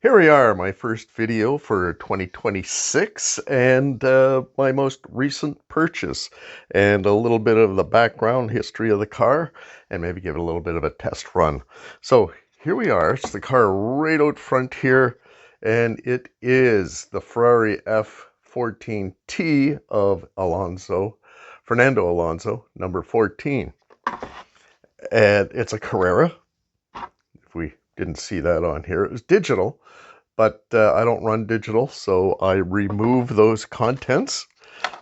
Here we are, my first video for 2026 and my most recent purchase and a little bit of the background history of the car and maybe give it a little bit of a test run. So here we are, it's the car right out front here and it is the Ferrari F14T of Fernando Alonso, number 14. And it's a Carrera. If we didn't see that on here, it was digital. But I don't run digital, so I remove those contents.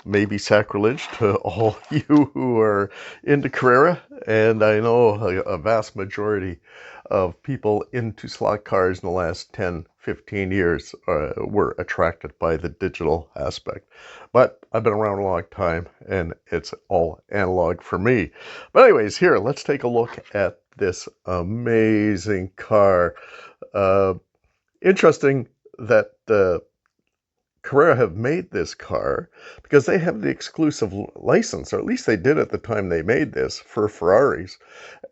Maybe sacrilege to all you who are into Carrera, and I know a vast majority of people into slot cars in the last 10, 15 years were attracted by the digital aspect. But I've been around a long time, and it's all analog for me. But anyways, here, let's take a look at this amazing car. Interesting that Carrera have made this car because they have the exclusive license, or at least they did at the time they made this, for Ferraris.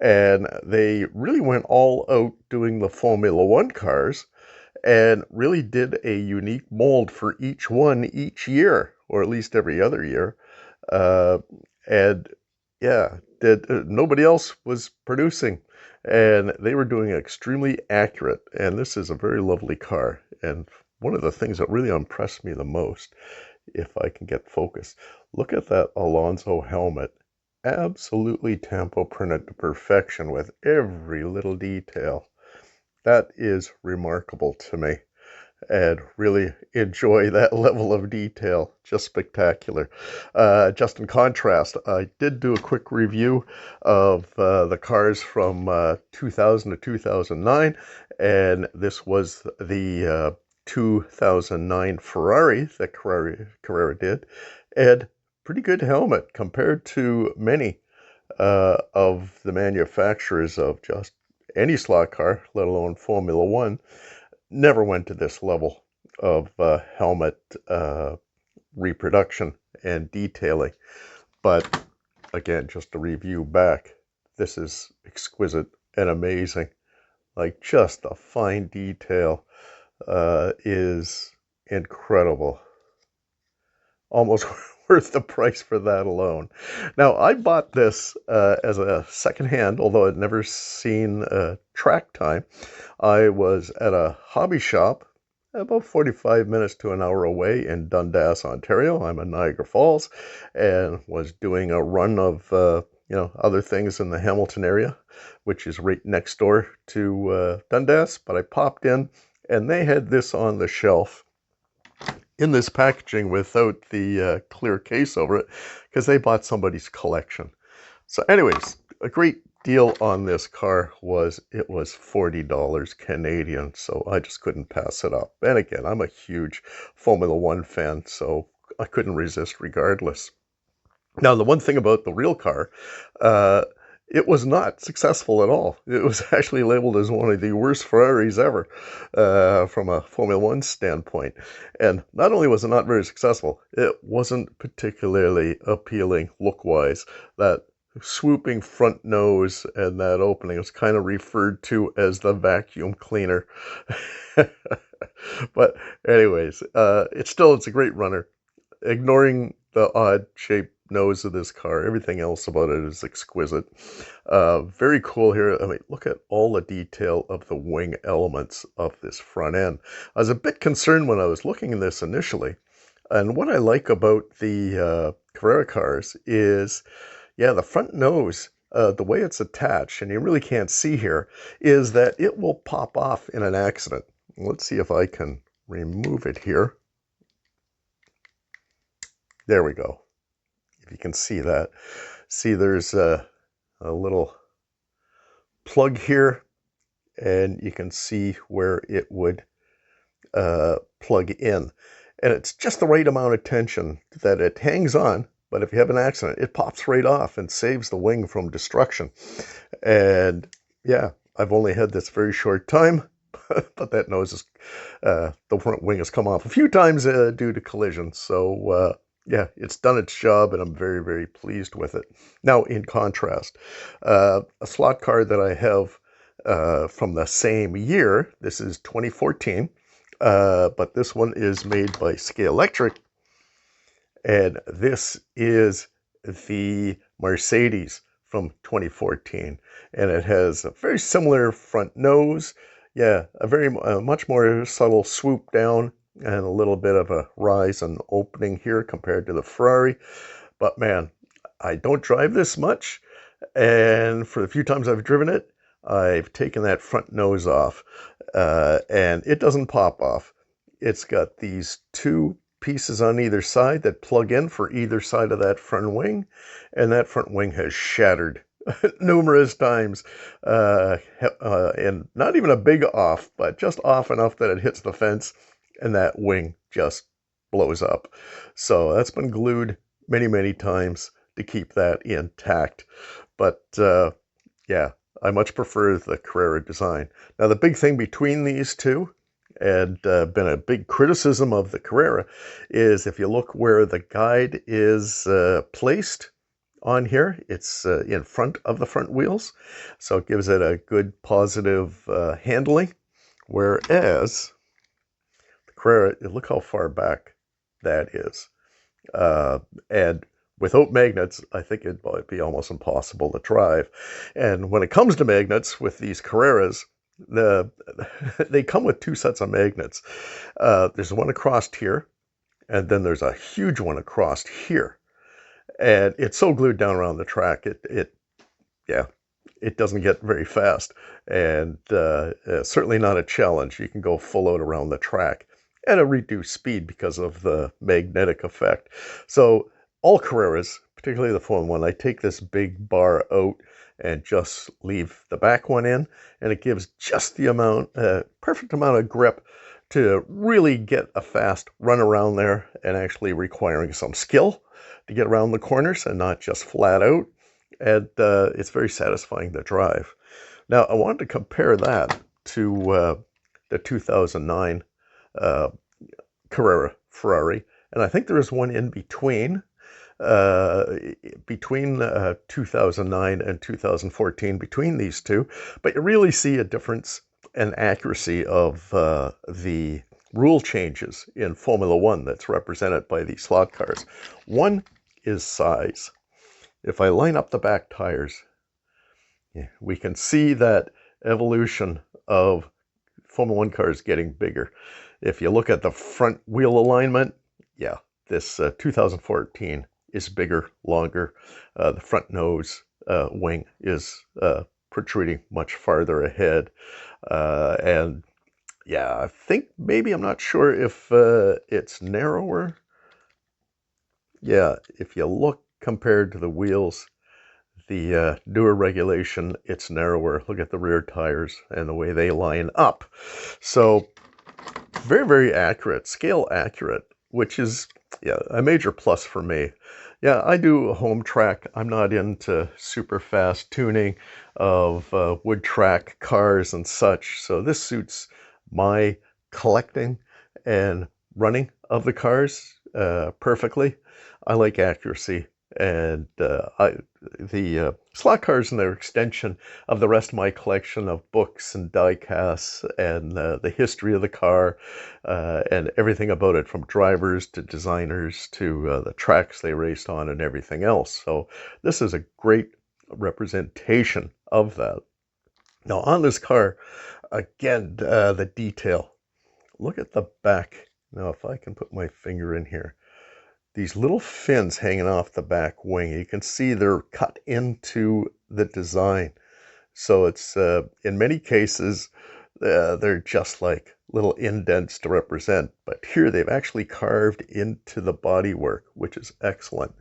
And they really went all out doing the Formula One cars and really did a unique mold for each one each year, or at least every other year. Uh, and yeah, nobody else was producing. And they were doing extremely accurate. And this is a very lovely car. And one of the things that really impressed me the most, if I can get focused, look at that Alonso helmet. Absolutely tampo printed to perfection with every little detail. That is remarkable to me. And really enjoy that level of detail. Just spectacular. Just in contrast, I did do a quick review of the cars from 2000 to 2009, and this was the 2009 Ferrari that Carrera did, and pretty good helmet compared to many of the manufacturers of just any slot car, let alone Formula One. Never went to this level of helmet reproduction and detailing. But again, just to review back, this is exquisite and amazing. Like, just the fine detail is incredible. Almost worth the price for that alone. Now, I bought this as a secondhand, although I'd never seen track time. I was at a hobby shop about 45 minutes to an hour away in Dundas, Ontario. I'm in Niagara Falls, and was doing a run of other things in the Hamilton area, which is right next door to Dundas. But I popped in, and they had this on the shelf in this packaging without the clear case over it, because they bought somebody's collection. So anyways, a great deal on this car was $40 Canadian, so I just couldn't pass it up. And again, I'm a huge Formula One fan, so I couldn't resist regardless. Now, the one thing about the real car, it was not successful at all. It was actually labeled as one of the worst Ferraris ever from a Formula One standpoint. And not only was it not very successful, it wasn't particularly appealing look-wise. That swooping front nose and that opening was kind of referred to as the vacuum cleaner. But anyways, it's a great runner. Ignoring the odd shape nose of this car, everything else about it is exquisite. Very cool here. I mean, look at all the detail of the wing elements of this front end. I was a bit concerned when I was looking at this initially, and what I like about the Carrera cars is, yeah, the front nose, the way it's attached, and you really can't see here, is that it will pop off in an accident. Let's see if I can remove it here. There we go. If you can see that. See, there's a little plug here, and you can see where it would plug in. And it's just the right amount of tension that it hangs on, but if you have an accident, it pops right off and saves the wing from destruction. And yeah, I've only had this very short time, but that nose is, the front wing has come off a few times due to collisions. So yeah, it's done its job, and I'm very, very pleased with it. Now, in contrast, a slot car that I have from the same year. This is 2014, but this one is made by Scalextric, and this is the Mercedes from 2014, and it has a very similar front nose. Yeah, a much more subtle swoop down and a little bit of a rise and opening here compared to the Ferrari. But man, I don't drive this much, and for the few times I've driven it, I've taken that front nose off, and it doesn't pop off. It's got these two pieces on either side that plug in for either side of that front wing, and that front wing has shattered numerous times, and not even a big off, but just off enough that it hits the fence, and that wing just blows up. So that's been glued many, many times to keep that intact. But yeah, I much prefer the Carrera design. Now, the big thing between these two, and been a big criticism of the Carrera, is if you look where the guide is placed on here, it's in front of the front wheels, so it gives it a good positive handling, whereas the Carrera, look how far back that is. And without magnets, I think it might be almost impossible to drive. And when it comes to magnets with these Carreras, they come with two sets of magnets. There's one across here, and then there's a huge one across here. And it's so glued down around the track, it doesn't get very fast. And certainly not a challenge. You can go full out around the track at a reduced speed because of the magnetic effect. So all Carreras, particularly the Formula One, I take this big bar out and just leave the back one in, and it gives just the perfect amount of grip to really get a fast run around there, and actually requiring some skill to get around the corners and not just flat out. And it's very satisfying to drive. Now, I wanted to compare that to the 2009 Carrera Ferrari, and I think there is one in between 2009 and 2014 between these two, but you really see a difference in accuracy of the rule changes in Formula One that's represented by these slot cars. One is size. If I line up the back tires, we can see that evolution of Formula One cars getting bigger. If you look at the front wheel alignment, yeah, this 2014 is bigger, longer. The front nose wing is protruding much farther ahead. And yeah, I think maybe, I'm not sure if it's narrower. Yeah, if you look compared to the wheels, the newer regulation, it's narrower. Look at the rear tires and the way they line up. So very, very accurate, scale accurate, which is, yeah, a major plus for me. Yeah, I do a home track. I'm not into super fast tuning of wood track cars and such. So this suits my collecting and running of the cars perfectly. I like accuracy, and the slot cars and their extension of the rest of my collection of books and die casts and the history of the car and everything about it, from drivers to designers to the tracks they raced on and everything else. So this is a great representation of that. Now on this car, again, the detail. Look at the back. Now if I can put my finger in here, these little fins hanging off the back wing, you can see they're cut into the design. So it's, in many cases, they're just like little indents to represent. But here they've actually carved into the bodywork, which is excellent.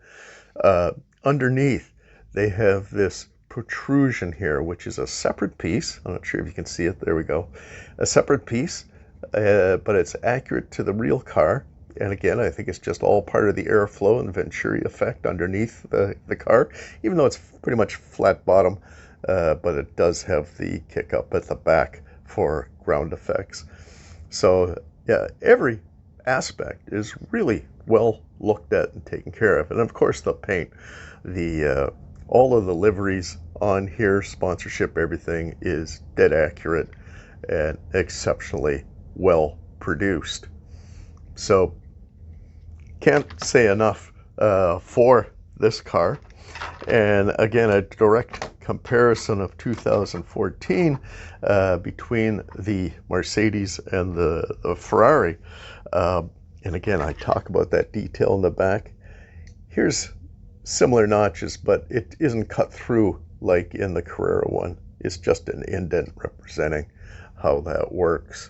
Underneath, they have this protrusion here, which is a separate piece. I'm not sure if you can see it. There we go. A separate piece, but it's accurate to the real car. And again, I think it's just all part of the airflow and Venturi effect underneath the car, even though it's pretty much flat bottom, but it does have the kick up at the back for ground effects. So yeah, every aspect is really well looked at and taken care of. And of course the paint, the All of the liveries on here, sponsorship, everything is dead accurate and exceptionally well produced. So can't say enough for this car. And again, a direct comparison of 2014 between the Mercedes and the Ferrari. And again, I talk about that detail in the back. Here's similar notches, but it isn't cut through like in the Carrera one. It's just an indent representing how that works.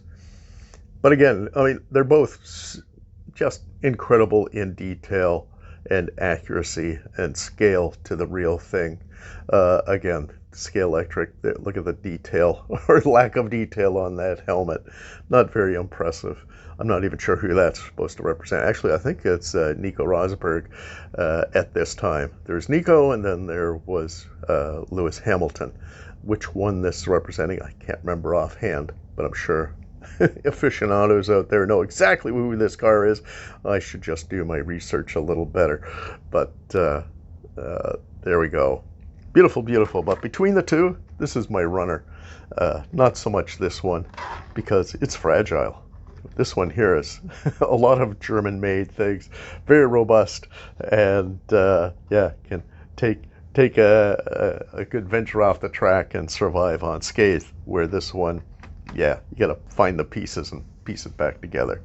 But again, I mean, they're both just incredible in detail and accuracy and scale to the real thing. Again, Scalextric, look at the detail or lack of detail on that helmet. Not very impressive. I'm not even sure who that's supposed to represent. Actually, I think it's Nico Rosberg at this time. There's Nico, and then there was Lewis Hamilton. Which one this is representing, I can't remember offhand, but I'm sure aficionados out there know exactly who this car is. I should just do my research a little better. But there we go. Beautiful, beautiful. But between the two, this is my runner. Not so much this one, because it's fragile. This one here is a lot of German-made things, very robust, and yeah, can take a good venture off the track and survive unscathed. Where this one, yeah, you got to find the pieces and piece it back together.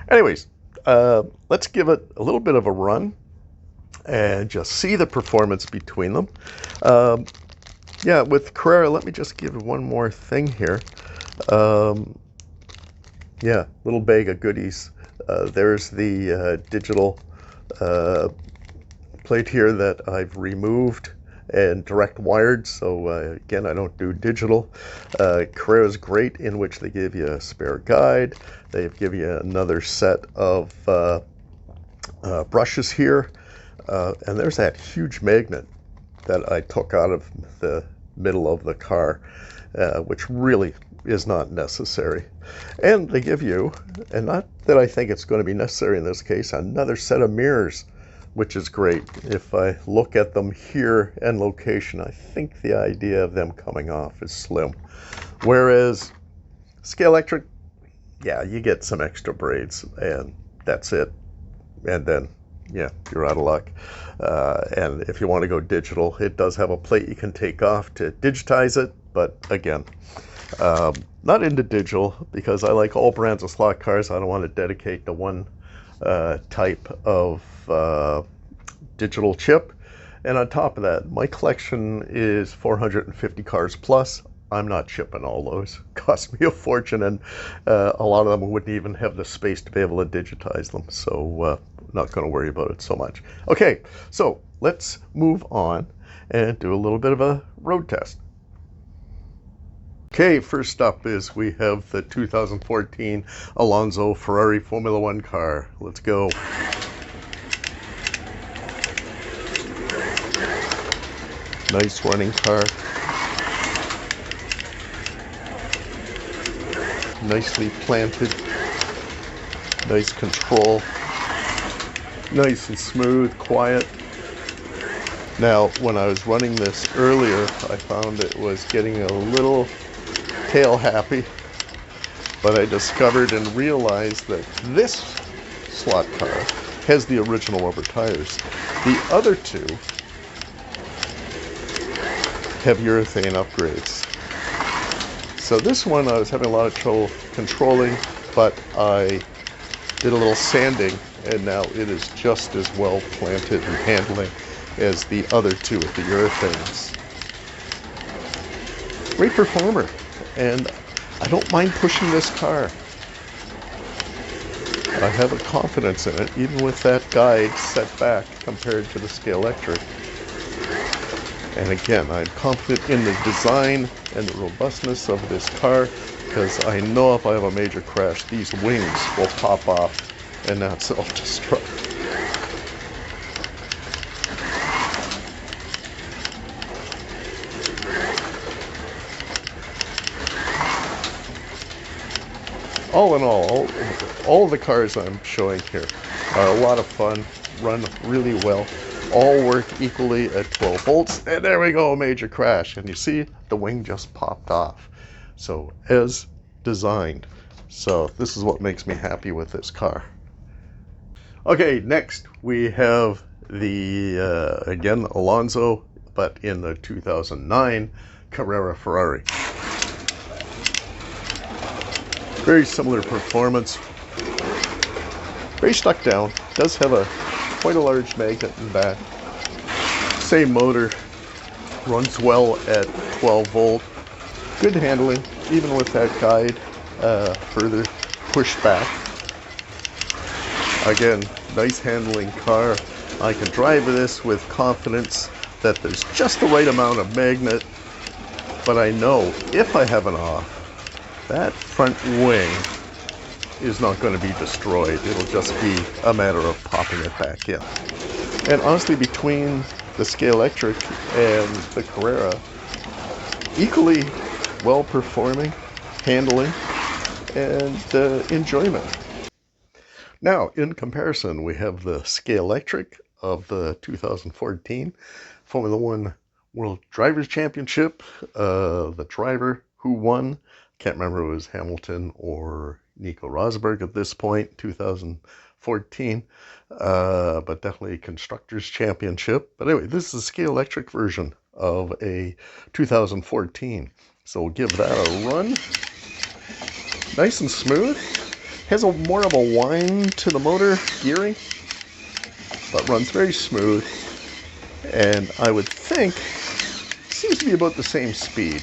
Anyways, let's give it a little bit of a run and just see the performance between them. Yeah, with Carrera, let me just give one more thing here. Yeah, little bag of goodies. There's the digital plate here that I've removed and direct wired, so again, I don't do digital. Carrera's great, in which they give you a spare guide. They give you another set of brushes here, and there's that huge magnet that I took out of the middle of the car, which really is not necessary. And they give you, and not that I think it's going to be necessary in this case, another set of mirrors, which is great. If I look at them here and location, I think the idea of them coming off is slim. Whereas Scalextric, yeah, you get some extra braids and that's it. And then, yeah, you're out of luck. And if you want to go digital, it does have a plate you can take off to digitize it. But again, not into digital, because I like all brands of slot cars. I don't want to dedicate to one type of digital chip. And on top of that, my collection is 450 cars plus. I'm not shipping all those. Cost me a fortune, and a lot of them wouldn't even have the space to be able to digitize them. So not going to worry about it so much. Okay, so let's move on and do a little bit of a road test. Okay, first up is we have the 2014 Alonso Ferrari Formula One car. Let's go. Nice running car. Nicely planted. Nice control. Nice and smooth, quiet. Now, when I was running this earlier, I found it was getting a little tail happy, but I discovered and realized that this slot car has the original rubber tires. The other two have urethane upgrades. So this one I was having a lot of trouble controlling, but I did a little sanding, and now it is just as well planted and handling as the other two with the urethanes. Great performer, and I don't mind pushing this car. I have a confidence in it, even with that guide set back compared to the Scalextric. And again, I'm confident in the design and the robustness of this car, because I know if I have a major crash, these wings will pop off and not self-destruct. All in all of the cars I'm showing here are a lot of fun, run really well. all work equally at 12 volts. And there we go, major crash. And you see the wing just popped off. So as designed. So this is what makes me happy with this car. Okay, next we have the, again, Alonso, but in the 2009 Carrera Ferrari. Very similar performance. Very stuck down. Does have quite a large magnet in the back. Same motor. Runs well at 12 volt. Good handling, even with that guide further pushed back. Again, nice handling car. I can drive this with confidence that there's just the right amount of magnet, but I know if I have an off, that front wing is not going to be destroyed. It'll just be a matter of popping it back in. And honestly, between the Scalextric and the Carrera, equally well performing, handling, and enjoyment. Now, in comparison, we have the Scalextric of the 2014 Formula One World Drivers' Championship. The driver who won, can't remember if it was Hamilton or Nico Rosberg at this point, 2014, but definitely Constructors' Championship. But anyway, this is a Scalextric version of a 2014. So we'll give that a run. Nice and smooth. Has more of a whine to the motor gearing, but runs very smooth. And I would think seems to be about the same speed.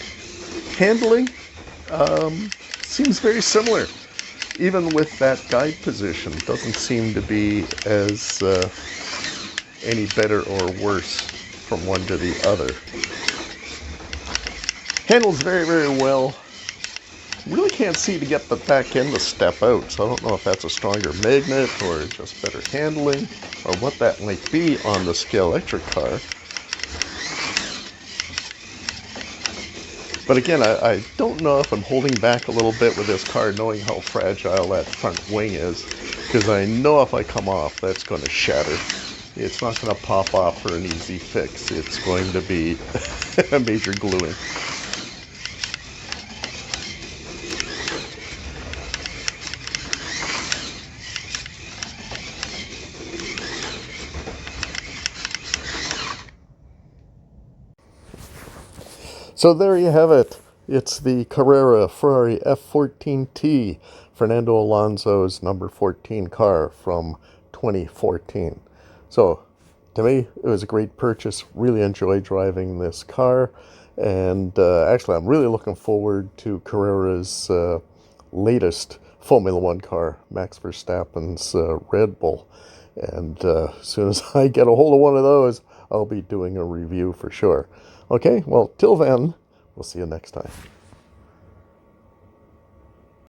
Handling seems very similar. Even with that guide position, doesn't seem to be as any better or worse from one to the other. Handles very, very well. Really can't see to get the back end to step out, so I don't know if that's a stronger magnet or just better handling or what that might be on the Scalextric car. But again, I don't know if I'm holding back a little bit with this car, knowing how fragile that front wing is, because I know if I come off, that's going to shatter. It's not going to pop off for an easy fix. It's going to be a major gluing. So there you have it. It's the Carrera Ferrari F14T, Fernando Alonso's number 14 car from 2014. So to me, it was a great purchase. Really enjoyed driving this car. And actually, I'm really looking forward to Carrera's latest Formula One car, Max Verstappen's Red Bull. And as soon as I get a hold of one of those, I'll be doing a review for sure. Okay, well, till then, we'll see you next time.